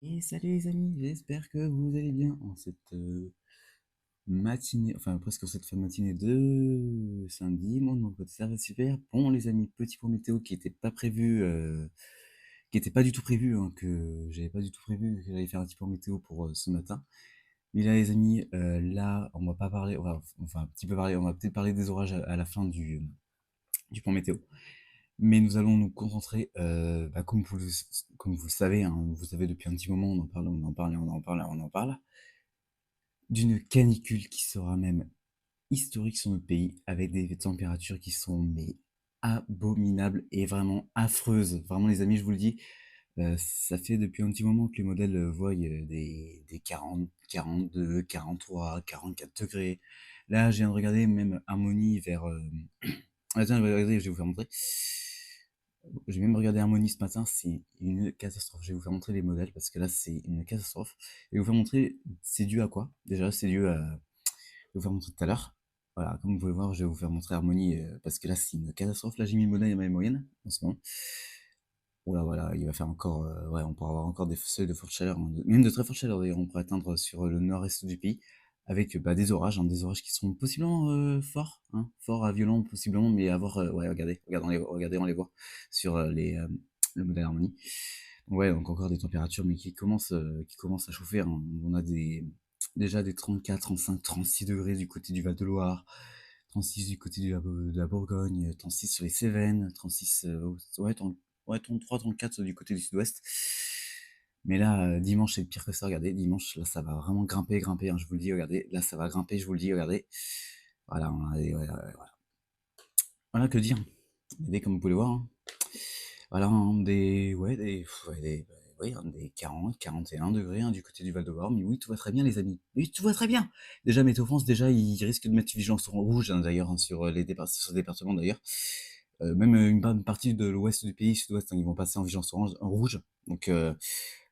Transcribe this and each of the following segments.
Et salut les amis, j'espère que vous allez bien en cette matinée, enfin presque cette fin de matinée de samedi. Moi, de mon côté, ça va super. Bon, les amis, petit point météo qui était pas prévu, qui était pas du tout prévu, hein, que j'avais pas du tout prévu que j'allais faire un petit point météo pour ce matin. Mais là, les amis, là, on va pas parler, enfin un petit peu parler, on va peut-être parler des orages à la fin du point météo. Mais nous allons nous concentrer, comme vous le savez, hein, vous savez depuis un petit moment, on en parle, on en parle, on en parle, on en parle, d'une canicule qui sera même historique sur notre pays, avec des températures qui sont mais abominables et vraiment affreuses. Vraiment les amis, je vous le dis, ça fait depuis un petit moment que les modèles voient des 40, 42, 43, 44 degrés. Là, je viens de regarder même Harmonie vers... Attends, regardez, je vais vous faire montrer. J'ai même regardé Harmonie ce matin, c'est une catastrophe. Je vais vous faire montrer les modèles parce que là, c'est une catastrophe. Je vais vous faire montrer, c'est dû à quoi? Déjà, c'est dû à. Je vais vous faire montrer tout à l'heure. Voilà, comme vous pouvez voir, je vais vous faire montrer Harmonie parce que là, c'est une catastrophe. Là, j'ai mis le modèle à ma moyenne en ce moment. Voilà, voilà, il va faire encore. Ouais, on pourra avoir encore des seuils de forte chaleur, hein, même de très forte chaleur d'ailleurs. On pourrait atteindre sur le nord-est du pays avec bah, des orages qui seront possiblement forts, hein, forts à violents possiblement, mais à voir. Ouais, regardez, on les voit sur le modèle Harmonie. Ouais, donc encore des températures, mais qui commencent à chauffer, hein. On a déjà des 34, 35, 36 degrés du côté du Val-de-Loire, 36 du côté de la Bourgogne, 36 sur les Cévennes, 36, ouais, ouais, 33, 34 du côté du sud-ouest. Mais là, dimanche, c'est pire que ça. Regardez, dimanche, là, ça va vraiment grimper, grimper, hein, je vous le dis. Regardez, là, ça va grimper, je vous le dis. Regardez. Voilà, voilà. Voilà que dire. Regardez, comme vous pouvez le voir, hein. Voilà, hein, ouais, hein, des 40, 41 degrés hein, du côté du Val-de-Loire. Mais oui, tout va très bien, les amis. Oui, tout va très bien. Déjà, Météo France, déjà, il risque de mettre vigilance en rouge, hein, d'ailleurs, hein, sur sur ce département, d'ailleurs. Même une bonne partie de l'ouest du pays, sud-ouest, hein, ils vont passer en vigilance orange, en rouge. Donc là,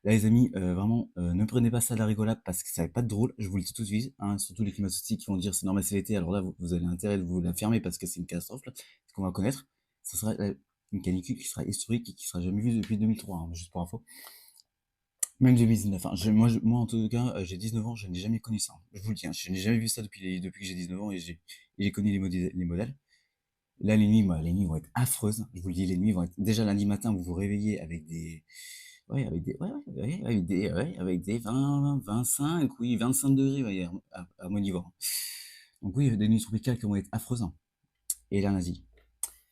les amis, vraiment, ne prenez pas ça à la rigolade parce que ça va pas être drôle. Je vous le dis tout de suite, hein, surtout les climato-sceptiques qui vont dire c'est normal, c'est l'été. Alors là, vous avez intérêt de vous la fermer parce que c'est une catastrophe, là, ce qu'on va connaître. Ça sera une canicule qui sera historique et qui sera jamais vue depuis 2003, hein, juste pour info. Même 2019. Hein. Moi, en tout cas, j'ai 19 ans, je n'ai jamais connu ça, hein. Je vous le dis, hein, je n'ai jamais vu ça depuis que j'ai 19 ans et j'ai connu les modèles. Là, les nuits vont être affreuses. Je vous le dis, les nuits vont être. Déjà, lundi matin, vous vous réveillez avec des. Avec des 20, 25, oui, 25 degrés, ouais, à mon niveau. Donc, oui, des nuits tropicales qui vont être affreuses, hein. Et là, lundi.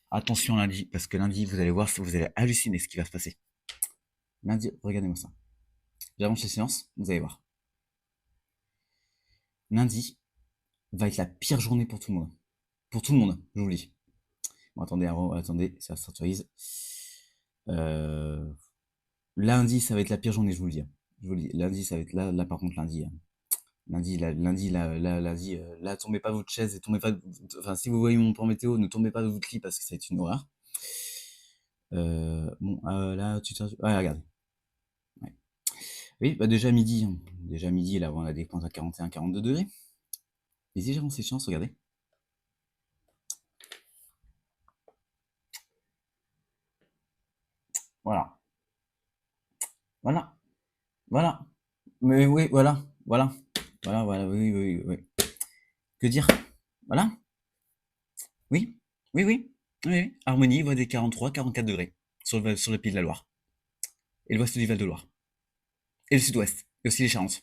Attention lundi, parce que lundi, vous allez voir, vous allez halluciner ce qui va se passer. Lundi, regardez-moi ça. J'avance les séances, vous allez voir. Lundi va être la pire journée pour tout le monde. Pour tout le monde, je vous le dis. Bon, attendez, ça s'actualise. Euh, Lundi, ça va être la pire journée, je vous le dis, hein. Je vous le dis. Lundi, ça va être là par contre, lundi, hein. Lundi, là, tombez pas votre chaise et tombez pas. Enfin, si vous voyez mon plan météo, ne tombez pas de votre lit parce que ça va être une horreur. Bon, là, ouais, regardez. Ouais. Oui, bah déjà midi, hein. Déjà midi, là, on a des pointes à 41, 42 degrés. Et si j'avance ces chances, regardez. Voilà. Voilà. Voilà. Mais oui, voilà. Voilà. Voilà, oui. Que dire? Voilà. Oui. Oui. Harmonie voit des 43, 44 degrés sur le pays de la Loire. Et l'ouest du Val-de-Loire. Et le sud-ouest. Et aussi les Charentes.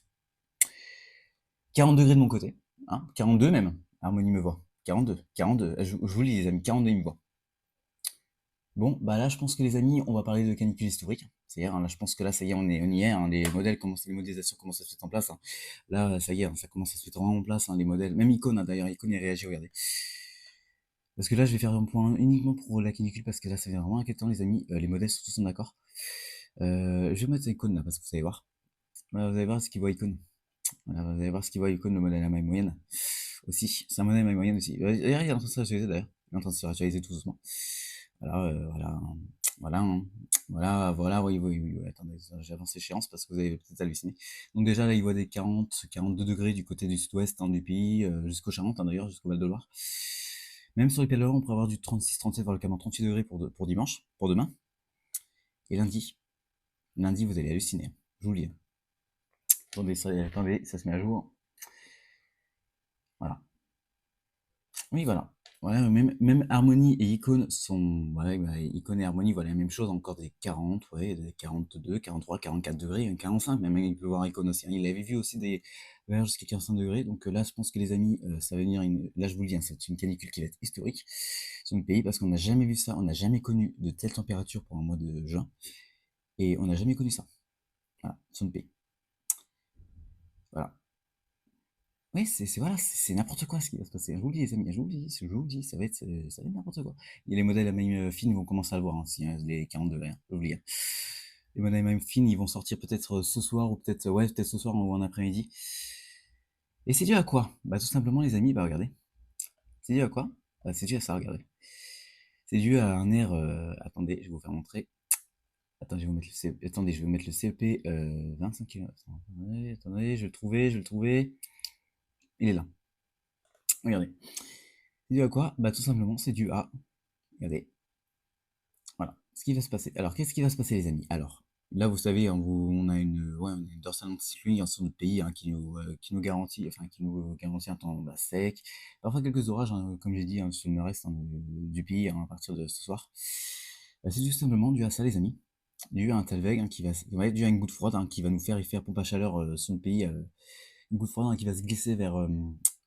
40 degrés de mon côté. Hein, 42 même. Harmonie me voit. 42. 42. Je vous le dis, les amis, 42, il me voit. Bon, bah là, je pense que les amis, on va parler de canicule historique. C'est-à-dire, hein, là, je pense que là, ça y est, on y est. Hein, les modélisations commencent à se mettre en place, hein. Là, ça y est, hein, ça commence à se mettre vraiment en place, hein, les modèles. Même Icon, hein, d'ailleurs, Icon, il réagit, regardez. Parce que là, je vais faire un point uniquement pour la canicule, parce que là, ça devient vraiment inquiétant, les amis. Les modèles surtout sont d'accord. Je vais mettre Icon là, parce que vous allez voir. Voilà, vous allez voir ce qu'il voit Icon. Voilà, vous allez voir ce qu'il voit Icon, le modèle à maille moyenne. Aussi, c'est un modèle à maille moyenne aussi. D'ailleurs, il est en train de se réactualiser, d'ailleurs. Il est en train de se réactualiser tout doucement. Voilà, voilà, hein. Oui. Attendez, j'avance l'échéance parce que vous avez peut-être halluciné. Donc déjà, là, il voit des 40, 42 degrés du côté du sud-ouest hein, du pays, jusqu'au Charente, hein, d'ailleurs, jusqu'au Val-de-Loire. Même sur les Pays de la Loire, on pourrait avoir du 36, 37, voire le 38 degrés pour dimanche, pour demain. Et lundi, vous allez halluciner, hein. Je vous le dis, hein. Attendez, ça se met à jour. Voilà. Oui, voilà. Voilà, même Harmony et Icône sont. Ouais, bah, Icône et Harmony, voilà la même chose, encore des 40, ouais, des 42, 43, 44 degrés, 45, même il peut voir Icône aussi, hein. Il avait vu aussi des verres jusqu'à 45 degrés. Donc là, je pense que les amis, ça va venir là, je vous le dis, hein, c'est une canicule qui va être historique sur le pays parce qu'on n'a jamais vu ça, on n'a jamais connu de telles températures pour un mois de juin. Et on n'a jamais connu ça. Voilà, sur le pays. Voilà. Oui, voilà, c'est n'importe quoi ce qui va se passer. Je vous le dis, les amis, je vous le dis, ça va être n'importe quoi. Et les modèles à même fine vont commencer à le voir, hein, si, hein, les 42 degrés, hein, je vous le dis, hein. Les modèles à même fine, ils vont sortir peut-être ce soir, ou peut-être, ouais, peut-être ce soir ou en après-midi. Et c'est dû à quoi? Bah, tout simplement, les amis, bah, regardez. C'est dû à quoi? Bah, c'est dû à ça, regardez. C'est dû à un air, attendez, je vais vous faire montrer. Attendez, je vais vous mettre le CEP, attendez, je vais vous mettre le CEP, 25 km. Attendez, je vais le trouver. Il est là. Regardez. C'est dû à quoi? Bah, tout simplement, c'est dû à, regardez, voilà, ce qui va se passer. Alors, qu'est-ce qui va se passer, les amis? Alors, là, vous savez, on a ouais, on a une dorsale anticyclonique, hein, sur notre pays, hein, qui nous garantit, enfin, qui nous garantit un temps, bah, sec. Parfois quelques orages, hein, comme j'ai dit, hein, sur le nord-est, hein, du pays, hein, à partir de ce soir. Bah, c'est tout simplement dû à ça, les amis. Dû à un tel vague, hein, qui va être dû à une goutte froide, hein, qui va nous faire pompe à chaleur, sur le pays, une goutte froide, hein, qui va se glisser vers,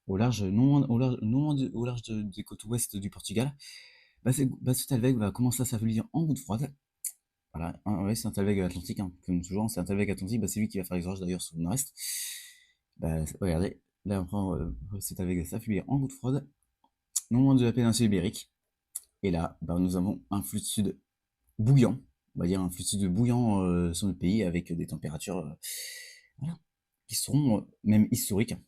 au large, non, au large des côtes ouest du Portugal. Bah, ce Talweg va commencer à s'affaiblir en goutte froide. Voilà, hein, ouais, c'est un Talweg atlantique, hein, comme toujours, c'est un Talweg atlantique, bah, c'est lui qui va faire les orages d'ailleurs sur le nord-est. Bah, regardez, là on prend ce Talweg va s'affaiblir en goutte froide, non loin de la péninsule ibérique. Et là, bah, nous avons un flux de sud bouillant, on va dire un flux de sud bouillant sur le pays avec des températures, voilà, qui seront même historiques, hein.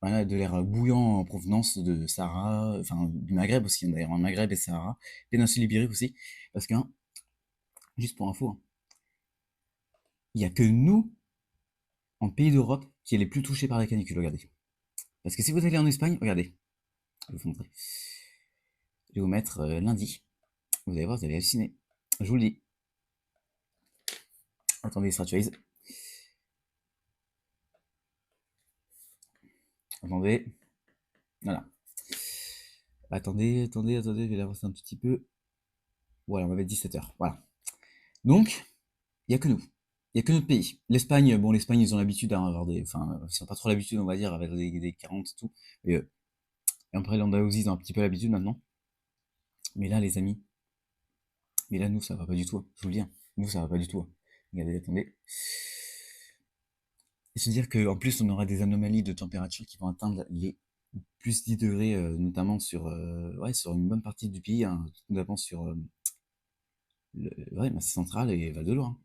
Voilà, de l'air bouillant en provenance de Sahara, enfin du Maghreb aussi, hein, d'ailleurs, un Maghreb et Sahara, péninsule ibérique aussi, parce que, hein, juste pour info, hein, il n'y a que nous, en pays d'Europe, qui est les plus touchés par la canicule, regardez. Parce que si vous allez en Espagne, regardez, je vais vous montrer. Je vais vous mettre lundi, vous allez voir, vous allez halluciner. Je vous le dis. Attendez, Straturise. Attendez. Voilà. Attendez, je vais l'avancer un tout petit peu. Voilà, on va mettre 17 h. Voilà. Donc, il n'y a que nous. Il n'y a que notre pays. L'Espagne, bon, l'Espagne, ils ont l'habitude à avoir des. Enfin, ils n'ont pas trop l'habitude, on va dire, avec des 40 et tout. Et, et après, l'Andalousie, ils ont un petit peu l'habitude maintenant. Mais là, les amis, mais là, nous, ça va pas du tout, hein. Je vous le dis, hein. Nous, ça va pas du tout, hein. Regardez, attendez. Et se dire qu'en plus, on aura des anomalies de température qui vont atteindre les plus 10 degrés, notamment ouais, sur une bonne partie du pays, hein, notamment sur ouais, Massif Central et Val-de-Loire, hein.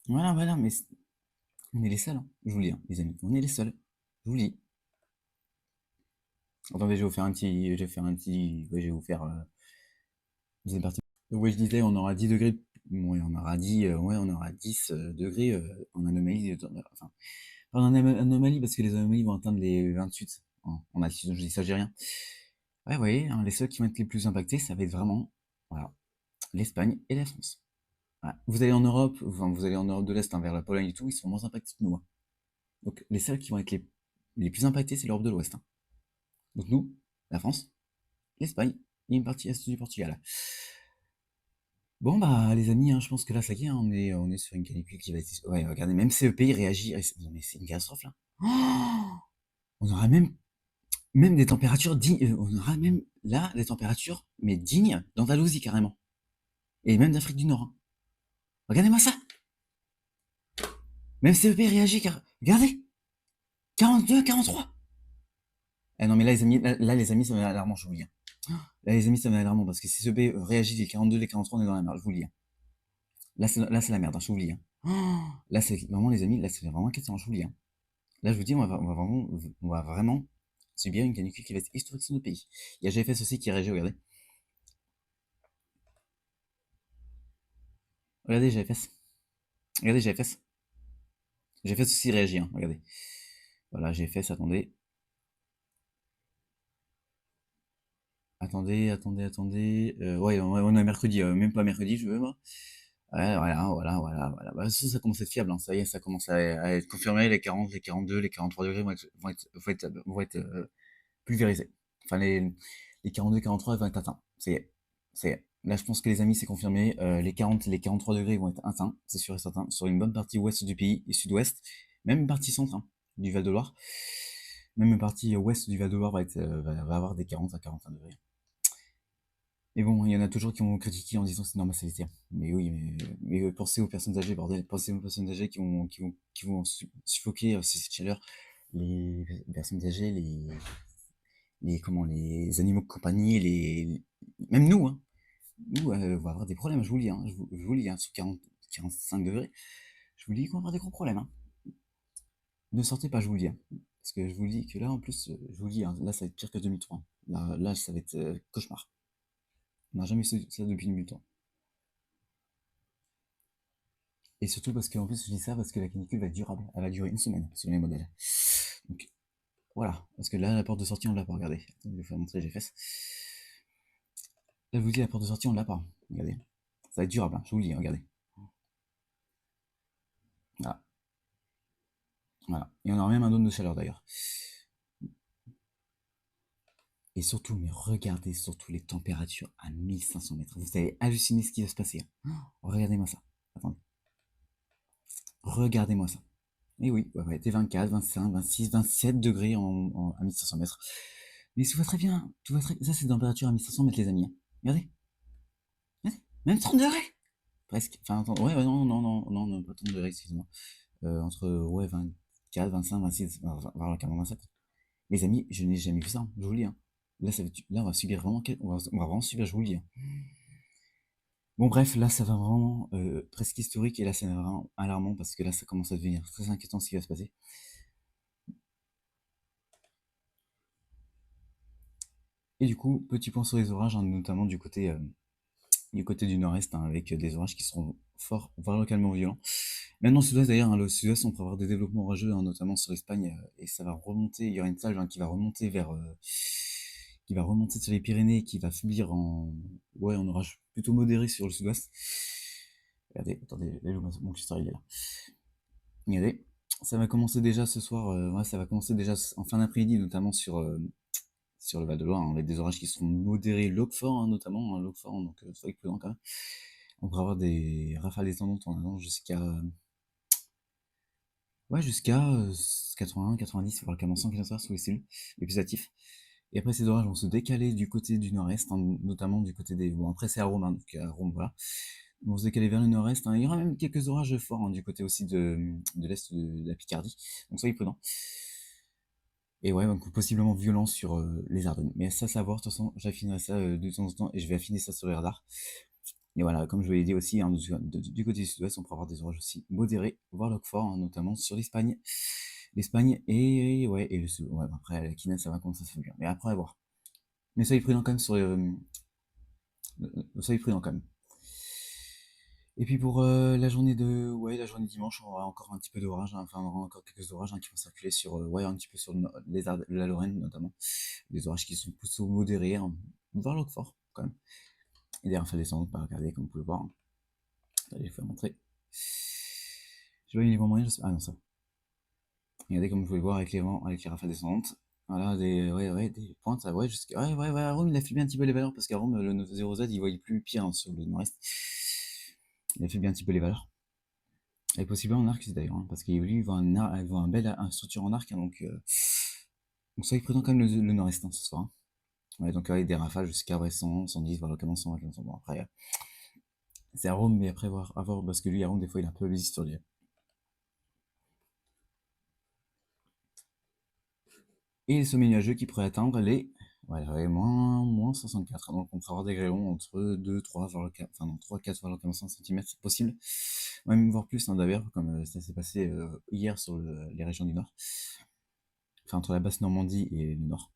Voilà, voilà, mais on est les seuls, hein. Je vous le dis, hein, les amis, on est les seuls. Je vous le dis. Attendez, je vais vous faire un petit. Ouais, je vais vous faire. Deuxième partie. Donc, ouais, je disais, on aura 10 degrés. Ouais, on aura 10, ouais, on aura 10 degrés en anomalie. Enfin, pas en anomalie, parce que les anomalies vont atteindre les 28 en altitude. Je dis ça, j'ai rien. Ouais, vous voyez, hein, les seuls qui vont être les plus impactés, ça va être vraiment, voilà, l'Espagne et la France. Voilà. Vous allez en Europe, enfin, vous allez en Europe de l'Est, hein, vers la Pologne et tout, ils sont moins impactés que nous, hein. Donc, les seuls qui vont être les plus impactés, c'est l'Europe de l'Ouest, hein. Donc, nous, la France, l'Espagne et une partie est du Portugal. Bon, bah, les amis, hein, je pense que là, ça y est, hein, on est sur une canicule qui va être. Ouais, regardez, même CEP, il réagit. Non, mais c'est une catastrophe, là. Oh, on aura même des températures dignes. On aura même, là, des températures, mais dignes d'Andalousie, carrément. Et même d'Afrique du Nord, hein. Regardez-moi ça. Même CEP réagit, car. Regardez. 42, 43. Ah non, mais là, les amis, là, les amis, ça va alarmant, je vous le dis, hein. Là, les amis, ça va alarmant, parce que si CEP réagit les 42, les 43, on est dans la merde, je vous le dis, hein. Là, c'est la merde, hein, je vous le dis, hein. Oh, là, c'est vraiment, les amis, là, c'est vraiment inquiétant, je vous le dis, hein. Là, je vous dis, on va vraiment subir une canicule qui va être historique sur notre pays. Il y a GFS aussi qui réagit, regardez. Regardez GFS. Regardez GFS. GFS aussi réagit, hein, regardez. Voilà, GFS, attendez. Attendez. Ouais, on est mercredi, même pas mercredi, je veux, moi. Ouais, voilà. Bah, ça commence à être fiable, hein. Ça y est, ça commence à être confirmé. Les 40, les 42, les 43 degrés vont être pulvérisés. Enfin, les 42, 43 vont être atteints. Ça y est. Ça y est. Là, je pense que les amis, c'est confirmé. Les 40, les 43 degrés vont être atteints, c'est sûr et certain, sur une bonne partie ouest du pays et sud-ouest, même une partie centre, hein, du Val-de-Loire. Même une partie ouest du Val-de-Loire va avoir des 40 à 41 degrés. Mais bon, il y en a toujours qui vont critiquer en disant que c'est normal, c'est l'été. Mais oui, mais pensez aux personnes âgées, bordel. Pensez aux personnes âgées qui vont suffoquer cette chaleur. Les personnes âgées, les animaux de compagnie, même nous, hein. Nous, on va avoir des problèmes, je vous le dis, hein. Je vous le dis, hein, sur 40, 45 degrés. Je vous le dis qu'on va avoir des gros problèmes, hein. Ne sortez pas, je vous le dis, hein. Parce que je vous le dis que là, en plus, je vous le dis, hein, là, ça va être pire que 2003. Là, ça va être cauchemar. On n'a jamais eu ça depuis 2003. Et surtout parce qu'en plus, je dis ça parce que la canicule va être durable. Elle va durer une semaine, selon les modèles. Donc, voilà. Parce que là, la porte de sortie, on l'a pas, regardé. Attends, je vais vous faire montrer les fesses. Là, je vous dis, la porte de sortie, on l'a pas. Regardez. Ça va être durable, hein, je vous le dis, regardez. Voilà. Voilà. Et on aura même un dôme de chaleur, d'ailleurs. Et surtout, mais regardez surtout les températures à 1500 mètres. Vous allez halluciner ce qui va se passer, hein. Oh, regardez-moi ça. Attendez. Regardez-moi ça. Et oui, ouais, ouais, t'es 24, 25, 26, 27 degrés à 1500 mètres. Mais tout va très bien. Tout va très... Ça, c'est température à 1500 mètres, les amis, hein. Regardez. Regardez. Même 30 degrés. Presque. Enfin, attends. Ouais, ouais, non, pas 30 degrés, excuse-moi. Entre, ouais, 24, 25, 26, 27. Les amis, je n'ai jamais vu ça, hein, je vous le dis, hein. Là, on va subir vraiment, on va vraiment subir, je vous le dis, hein. Bon, bref, là, ça va vraiment presque historique, et là, c'est vraiment alarmant parce que là, ça commence à devenir très inquiétant ce qui va se passer. Et du coup, petit point sur les orages, hein, notamment du côté du nord-est, hein, avec des orages qui seront forts, voire localement violents. Même dans le sud-ouest d'ailleurs, hein, le sud-ouest, on pourra avoir des développements orageux, hein, notamment sur l'Espagne, et ça va remonter. Il y aura une salve, hein, qui va remonter sur les Pyrénées, qui va subir ouais, en orage plutôt modéré sur le sud-ouest. Regardez, attendez, là, mon curseur il est là. Regardez, ça va commencer déjà ce soir, ouais, ça va commencer déjà en fin d'après-midi, notamment sur le Val-de-Loire, hein, avec des orages qui seront modérés, loc-fort, hein, notamment, hein, loc-fort, donc soyez prudents quand même. On pourra avoir des rafales descendantes en allant ouais, jusqu'à 80, 90, voire carrément 100 km/h sous les cellules, les plus actifs. Et après, ces orages vont se décaler du côté du nord-est, hein, notamment du côté des. Bon, après, c'est à Rome, hein, donc à Rome, voilà. Ils vont se décaler vers le nord-est, hein. Il y aura même quelques orages forts, hein, du côté aussi de l'est de la Picardie, donc soyez prudents. Et ouais, donc possiblement violent sur les Ardennes. Mais ça, savoir, de toute façon, j'affinerai ça de temps en temps et je vais affiner ça sur les radars. Et voilà, comme je vous l'ai dit aussi, hein, du côté du sud-ouest, on pourra avoir des orages aussi modérés, voire forts, hein, notamment sur l'Espagne. L'Espagne et ouais, et le sud. Ouais, après, la Kina, ça va commencer à se faire bien. Mais après, à voir. Mais soyez prudents quand même soyez prudents quand même. Et puis pour la journée dimanche, on aura encore un petit peu d'orage, hein. Enfin, on aura encore quelques orages, hein, qui vont circuler ouais, un petit peu sur la Lorraine notamment. Des orages qui sont plutôt modérés, hein, voire fort quand même. Et des rafales descendantes, pas regarder comme vous pouvez le voir, hein. Allez, je vais vous montrer. Je vois les vents moyens, ah non, ça. Regardez comme vous pouvez le voir avec les vents, avec les rafales descendantes. Voilà, ouais, des pointes, ouais, ouais, à Rome, il a fait bien un petit peu les valeurs, parce qu'à Rome, le 0Z, il voyait plus pire, hein, sur le nord-est. Il a fait bien un petit peu les valeurs. Et possiblement en arc d'ailleurs, hein, parce qu'il lui, il voit un bel structure en arc, hein, donc soyez prudent quand même le nord-est, hein, ce soir, hein. Ouais, donc avec des rafales jusqu'à 100, 110, voilà, comment 100, 100. Bon, après, c'est à Rome, mais après, à voir, parce que lui, à Rome, des fois, il a un peu les histoires. Et les sommets nuageux qui pourraient atteindre voilà, les moins 64. Donc on pourrait avoir des grêlons entre 2, 3, enfin non, 3, 4, voire 5 cm, c'est possible. Même voir plus, hein, d'ailleurs, comme ça s'est passé hier sur les régions du nord. Enfin, entre la basse Normandie et le nord.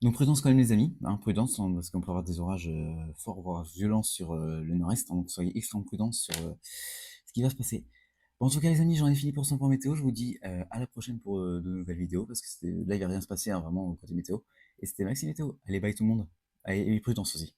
Donc prudence quand même les amis, hein, prudence, hein, parce qu'on peut avoir des orages forts, voire violents sur le nord-est, hein, donc soyez extrêmement prudents sur ce qui va se passer. Bon, en tout cas les amis, j'en ai fini pour ce point météo, je vous dis à la prochaine pour de nouvelles vidéos, parce que là il va rien se passer, hein, vraiment côté météo, et c'était Maxime Météo. Allez, bye tout le monde, allez, et prudence aussi.